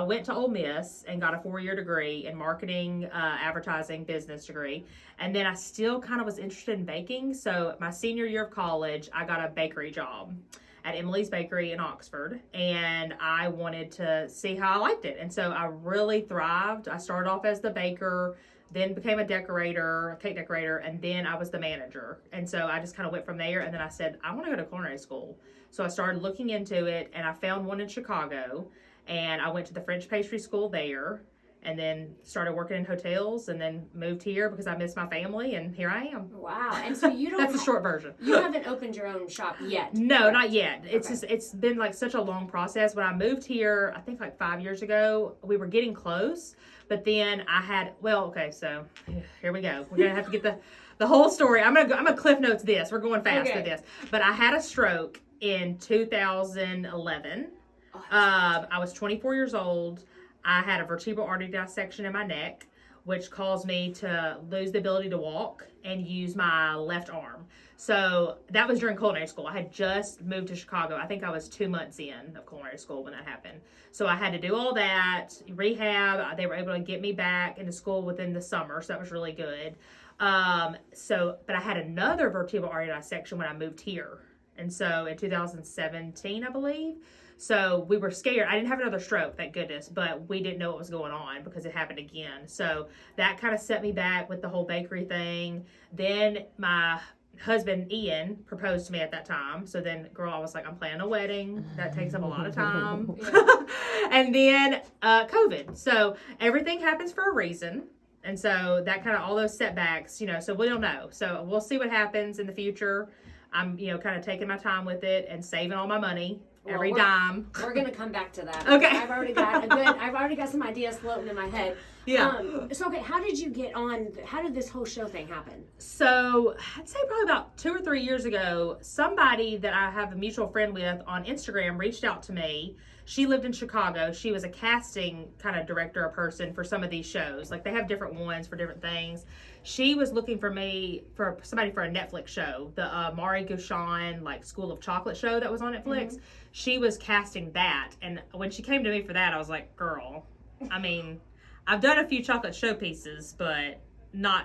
I went to Ole Miss and got a 4-year degree in marketing, advertising, business degree. And then I still kind of was interested in baking. So my senior year of college, I got a bakery job at Emily's Bakery in Oxford, and I wanted to see how I liked it. And so I really thrived. I started off as the baker, then became a decorator, a cake decorator, and then I was the manager. And so I just kind of went from there, and then I said, I want to go to culinary school. So I started looking into it, and I found one in Chicago, and I went to the French pastry school there, and then started working in hotels, and then moved here because I missed my family, and here I am. Wow. And so you don't... That's the short version. You haven't opened your own shop yet. No, correct? Not yet. It's just, it's been like such a long process. When I moved here, I think like 5 years ago, we were getting close, but then I had, so here we go. We're going to have to get the whole story. I'm gonna cliff notes this. We're going fast through this. But I had a stroke in 2011. I was 24 years old. I had a vertebral artery dissection in my neck, which caused me to lose the ability to walk and use my left arm. So that was during culinary school. I had just moved to Chicago. I think I was 2 months in of culinary school when that happened. So I had to do all that, rehab. They were able to get me back into school within the summer, so that was really good. But I had another vertebral artery dissection when I moved here. And so in 2017, I believe. So we were scared. I didn't have another stroke, thank goodness, but we didn't know what was going on because it happened again. So that kind of set me back with the whole bakery thing. Then my husband, Ian, proposed to me at that time. So then, girl, I was like, I'm planning a wedding. That takes up a lot of time. And then COVID. So everything happens for a reason. And so that kind of, all those setbacks, so we don't know. So we'll see what happens in the future. I'm, kind of taking my time with it and saving all my money. Every dime. We're gonna come back to that. Okay. I've already got some ideas floating in my head. Yeah. How did you get on? How did this whole show thing happen? So I'd say probably about 2 or 3 years ago, somebody that I have a mutual friend with on Instagram reached out to me. She lived in Chicago. She was a casting kind of director or person for some of these shows. Like they have different ones for different things. She was looking for me for somebody for a Netflix show, the Mari Gouchon like School of Chocolate show that was on Netflix. Mm-hmm. She was casting that, and when she came to me for that, I was like, girl, I mean, I've done a few chocolate show pieces, but no.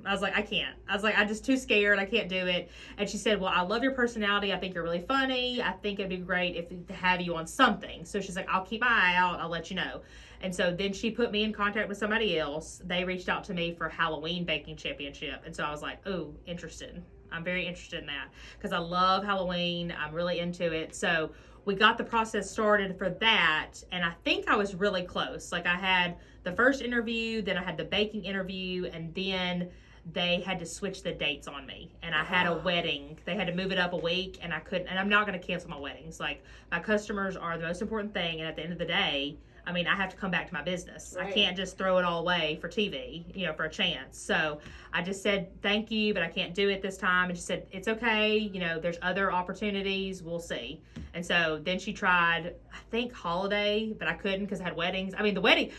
I was like, I can't. I was like, I'm just too scared. I can't do it. And she said, well, I love your personality. I think you're really funny. I think it'd be great to have you on something. So she's like, I'll keep my eye out. I'll let you know. And so then she put me in contact with somebody else. They reached out to me for Halloween baking championship. And so I was like, oh, interested. I'm very interested in that because I love Halloween. I'm really into it. So we got the process started for that. And I think I was really close. Like I had the first interview, then I had the baking interview, and then they had to switch the dates on me. And I had a wedding. They had to move it up a week, and I couldn't. And I'm not going to cancel my weddings. Like my customers are the most important thing. And at the end of the day, I mean, I have to come back to my business. Right. I can't just throw it all away for TV, for a chance. So I just said, thank you, but I can't do it this time. And she said, it's okay. There's other opportunities. We'll see. And so then she tried, I think, holiday, but I couldn't because I had weddings. I mean, the wedding,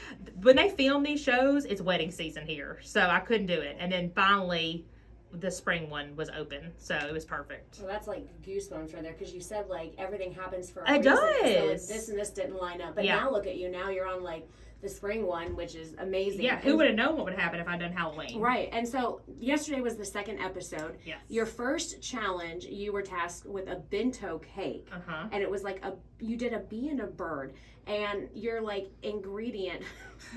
when they film these shows, it's wedding season here. So I couldn't do it. And then finally, the spring one was open, so it was perfect. Well, that's like goosebumps right there, because you said like everything happens for a reason. It does. So like, this and this didn't line up, but now look at you. Now you're on like the spring one, which is amazing. Yeah, who would have known what would happen if I'd done Halloween? Right, and so yesterday was the second episode. Yes. Your first challenge, you were tasked with a bento cake, and it was like you did a bee and a bird, and your like ingredient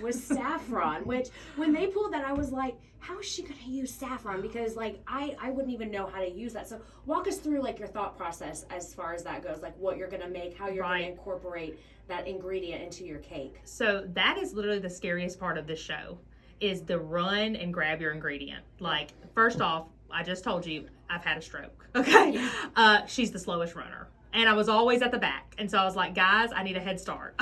was saffron. Which when they pulled that, I was like, how is she going to use saffron? Because like I wouldn't even know how to use that. So walk us through like your thought process as far as that goes, like what you're going to make, how you're going to incorporate that ingredient into your cake. So that is literally the scariest part of this show, is the run and grab your ingredient. Like, first off, I just told you I've had a stroke. Okay. She's the slowest runner. And I was always at the back. And so I was like, guys, I need a head start.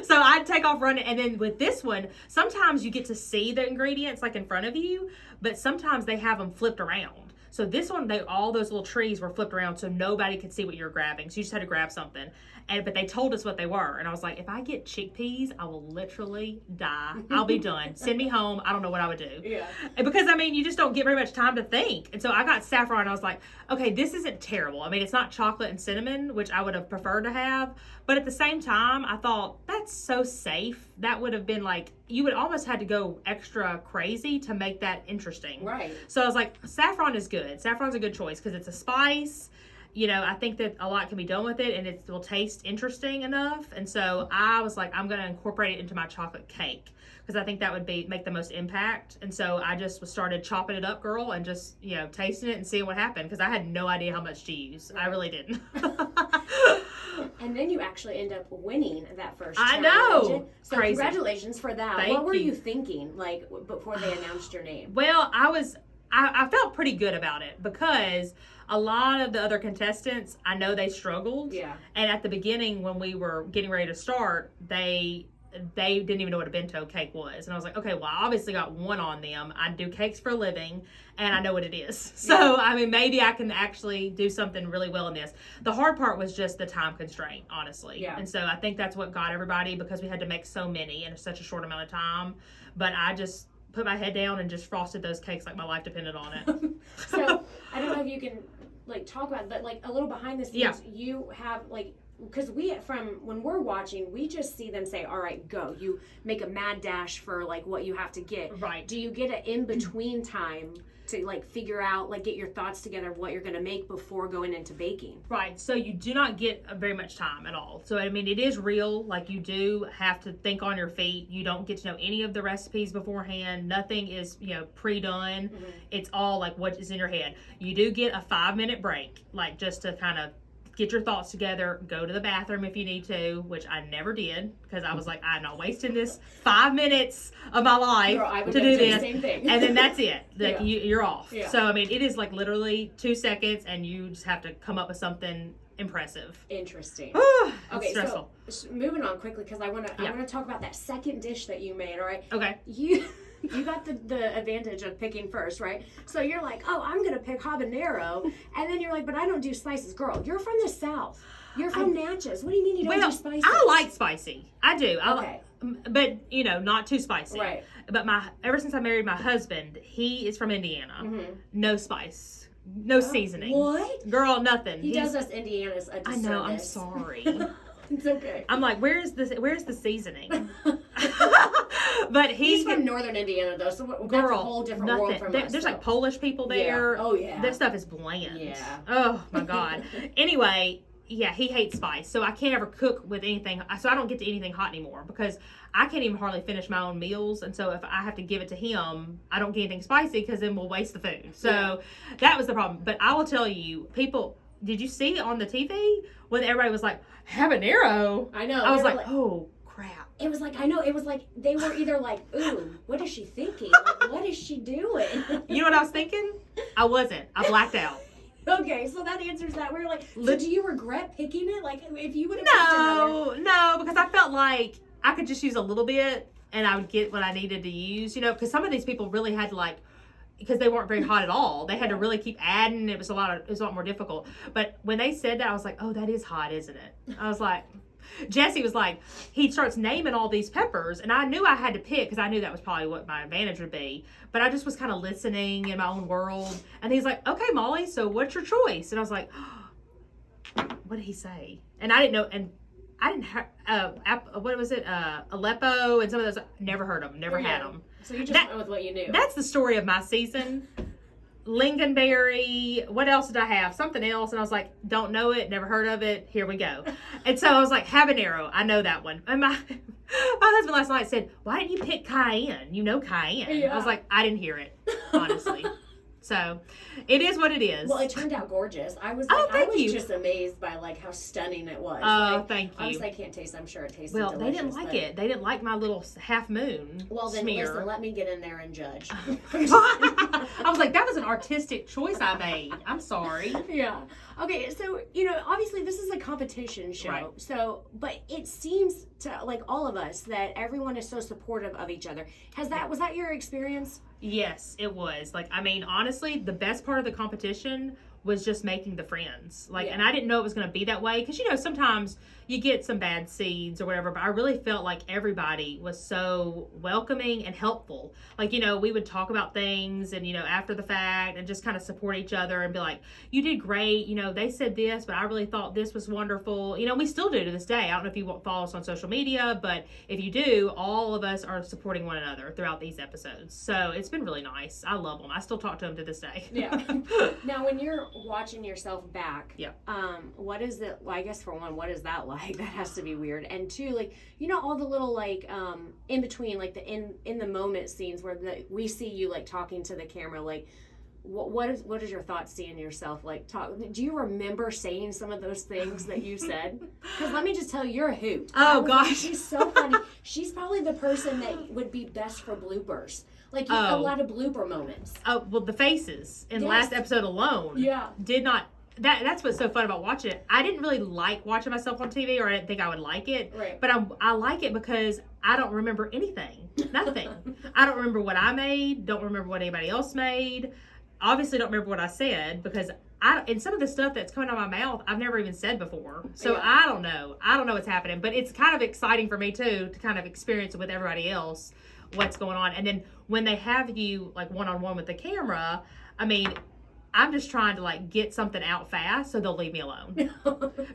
So I'd take off running. And then with this one, sometimes you get to see the ingredients like in front of you, but sometimes they have them flipped around. So this one, all those little trees were flipped around so nobody could see what you're grabbing. So you just had to grab something. but they told us what they were, and I was like, if I get chickpeas, I will literally die. I'll be done. Send me home. I don't know what I would do. Yeah. Because I mean, you just don't get very much time to think. And so I got saffron, and I was like, okay, this isn't terrible. I mean, it's not chocolate and cinnamon, which I would have preferred to have, but at the same time, I thought that's so safe. That would have been like, you would almost had to go extra crazy to make that interesting. Right. So I was like, saffron is good. Saffron's a good choice because it's a spice. You know, I think that a lot can be done with it, and it will taste interesting enough. And so I was like, I'm going to incorporate it into my chocolate cake because I think that would make the most impact. And so I just started chopping it up, girl, and just, you know, tasting it and seeing what happened because I had no idea how much to use. Right. I really didn't. And then you actually end up winning that first challenge. I know. So crazy. Congratulations for that. Thank what were you. you thinking, like, before they announced your name? Well, I felt pretty good about it because a lot of the other contestants, I know they struggled. Yeah. And at the beginning, when we were getting ready to start, they didn't even know what a bento cake was. And I was like, okay, well, I obviously got one on them. I do cakes for a living, and I know what it is. So, I mean, maybe I can actually do something really well in this. The hard part was just the time constraint, honestly. Yeah. And so I think that's what got everybody because we had to make so many in such a short amount of time. But I just put my head down and just frosted those cakes like my life depended on it. So, I don't know if you can, like, talk about it, but, like, a little behind the scenes, you have, like, because from when we're watching, we just see them say, all right, go. You make a mad dash for, like, what you have to get. Right. Do you get an in-between time to, like, figure out, like, get your thoughts together of what you're going to make before going into baking? Right. So you do not get very much time at all. So, I mean, it is real. Like, you do have to think on your feet. You don't get to know any of the recipes beforehand. Nothing is, you know, pre-done. Mm-hmm. It's all, like, what is in your head. You do get a 5-minute break, like, just to kind of get your thoughts together, go to the bathroom if you need to, which I never did because I was like, I'm not wasting this 5 minutes of my life to do this. Same thing. And then that's it. That Yeah. you're off. Yeah. So, I mean, it is like literally 2 seconds and you just have to come up with something impressive. Interesting. Okay, stressful. So moving on quickly because I want to talk about that second dish that you made, all right? Okay. You got the advantage of picking first, right? So you're like, oh, I'm going to pick habanero. And then you're like, but I don't do spices. Girl, you're from the South. You're from Natchez. What do you mean you don't do spices? I like spicy. I do. Okay. But, you know, not too spicy. Right. But ever since I married my husband, he is from Indiana. Mm-hmm. No spice. No seasoning. What? Girl, nothing. He does us Indiana's a disservice. I know, I'm sorry. It's okay. I'm like, where's the seasoning? But he's from northern Indiana though, so that's a whole different world from us. There's like Polish people there. Yeah. Oh yeah. This stuff is bland. Yeah. Oh my God. Anyway, yeah, he hates spice, so I can't ever cook with anything. So I don't get to anything hot anymore because I can't even hardly finish my own meals. And so if I have to give it to him, I don't get anything spicy because then we'll waste the food. So that was the problem. But I will tell you, people, did you see on the TV when everybody was like, habanero? I know. I was like, oh crap. It was like, I know, it was like, they were either like, ooh, what is she thinking? Like, what is she doing? You know what I was thinking? I wasn't. I blacked out. Okay, so that answers that. We were like, so do you regret picking it? Like, if you would have picked another... No, because I felt like I could just use a little bit and I would get what I needed to use, you know, because some of these people really had to like, because they weren't very hot at all. They had to really keep adding. It was a lot more difficult. But when they said that, I was like, oh, that is hot, isn't it? I was like... Jesse was like, he starts naming all these peppers, and I knew I had to pick because I knew that was probably what my advantage would be. But I just was kind of listening in my own world. And he's like, okay, Molly, so what's your choice? And I was like, oh, what did he say? And I didn't know. And I didn't have, what was it? Aleppo and some of those. Never heard of them, never had them. So you just went with what you knew. That's the story of my season. Lingonberry, what else did I have? Something else. And I was like, don't know it, never heard of it. Here we go. And so I was like, habanero, I know that one. And my husband last night said, why didn't you pick cayenne? You know cayenne. Yeah. I was like, I didn't hear it, honestly. So it is what it is. Well, it turned out gorgeous. I was like, just amazed by like how stunning it was. Oh, like, thank you. Obviously, I can't taste. I'm sure it tasted delicious. delicious. They didn't like it. They didn't like my little half moon. Well, then smear. listen, let me get in there and judge. I was like, that was an artistic choice I made. I'm sorry. Yeah. Okay, so, you know, obviously this is a competition show. Right. So, but it seems to, like, all of us that everyone is so supportive of each other. Was that your experience? Yes, it was. Like, I mean, honestly, the best part of the competition was just making the friends. Like, and I didn't know it was going to be that way. Because, you know, sometimes you get some bad seeds or whatever. But I really felt like everybody was so welcoming and helpful. Like, you know, we would talk about things and, you know, after the fact and just kind of support each other and be like, you did great. You know, they said this, but I really thought this was wonderful. You know, we still do to this day. I don't know if you follow us on social media, but if you do, all of us are supporting one another throughout these episodes. So it's been really nice. I love them. I still talk to them to this day. Yeah. Now, when you're watching yourself back, what is it? Well, I guess for one, what is that like? That has to be weird. And two, like, you know, all the little like in between, like the in the moment scenes where we see you like talking to the camera, like. What is your thoughts seeing yourself like talk? Do you remember saying some of those things that you said? Because let me just tell you, you're a hoot. Oh gosh, like, she's so funny. She's probably the person that would be best for bloopers. Like a lot of blooper moments. Oh well, the faces in the last episode alone. Did not. That's what's so fun about watching it. I didn't really like watching myself on TV, or I didn't think I would like it. Right. But I like it because I don't remember anything. Nothing. I don't remember what I made. Don't remember what anybody else made. Obviously don't remember what I said because and some of the stuff that's coming out of my mouth I've never even said before. So I don't know what's happening, but it's kind of exciting for me too to kind of experience it with everybody else what's going on. And then when they have you like one-on-one with the camera, I mean, I'm just trying to like get something out fast so they'll leave me alone.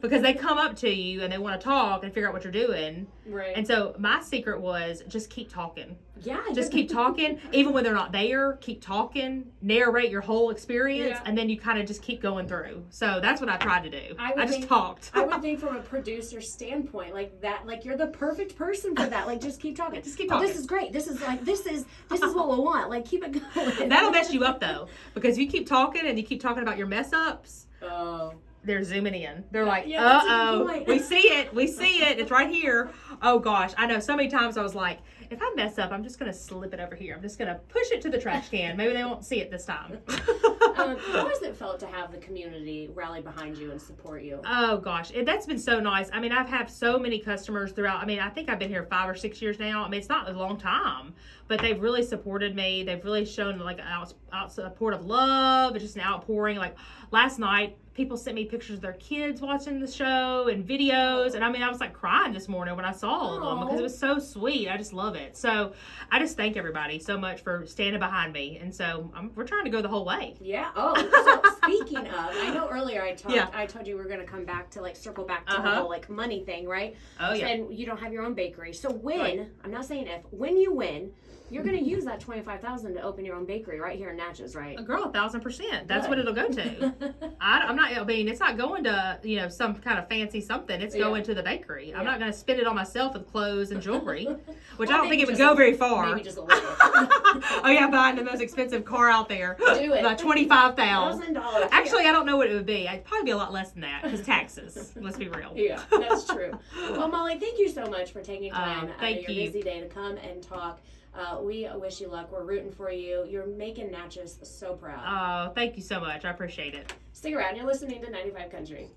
Because they come up to you and they want to talk and figure out what you're doing. Right. And so my secret was just keep talking. Yeah. Just keep talking. Even when they're not there, keep talking. Narrate your whole experience. And then you kind of just keep going through. So that's what I tried to do. I just talked. I would think from a producer standpoint, like that, like you're the perfect person for that. Like just keep talking. Just keep talking. This is great. This is what we want. Like keep it going. That'll mess you up though. Because if you keep talking and you keep talking about your mess ups. Oh. They're zooming in. They're like, uh-oh, we see it. It's right here. Oh gosh, I know so many times I was like, if I mess up, I'm just going to slip it over here. I'm just going to push it to the trash can. Maybe they won't see it this time. How has it felt to have the community rally behind you and support you? Oh gosh, that's been so nice. I mean, I've had so many customers throughout. I mean, I think I've been here 5 or 6 years now. I mean, it's not a long time, but they've really supported me. They've really shown like an outpouring of love. It's just an outpouring. Like last night, people sent me pictures of their kids watching the show and videos. And I mean, I was like crying this morning when I saw all of them because it was so sweet. I just love it. So I just thank everybody so much for standing behind me. And so we're trying to go the whole way. Yeah. Oh, so speaking of, I know earlier I told you we were going to come back to like circle back to the whole like money thing, right? Oh yeah. And you don't have your own bakery. So I'm not saying if, when you win, you're going to use that $25,000 to open your own bakery right here in Natchez, right? Girl, 1,000%. That's what it'll go to. I'm not. I mean, it's not going to some kind of fancy something. It's going to the bakery. I'm not going to spend it on myself with clothes and jewelry, which I don't think it would go very far. Maybe just a little. Oh yeah, buying the most expensive car out there. Do it. About $25,000. $1,000. Actually, I don't know what it would be. It'd probably be a lot less than that because taxes. Let's be real. Yeah, that's true. Well, Molly, thank you so much for taking time out of your busy day to come and talk. We wish you luck. We're rooting for you. You're making Natchez so proud. Oh, thank you so much. I appreciate it. Stick around. You're listening to 95 Country.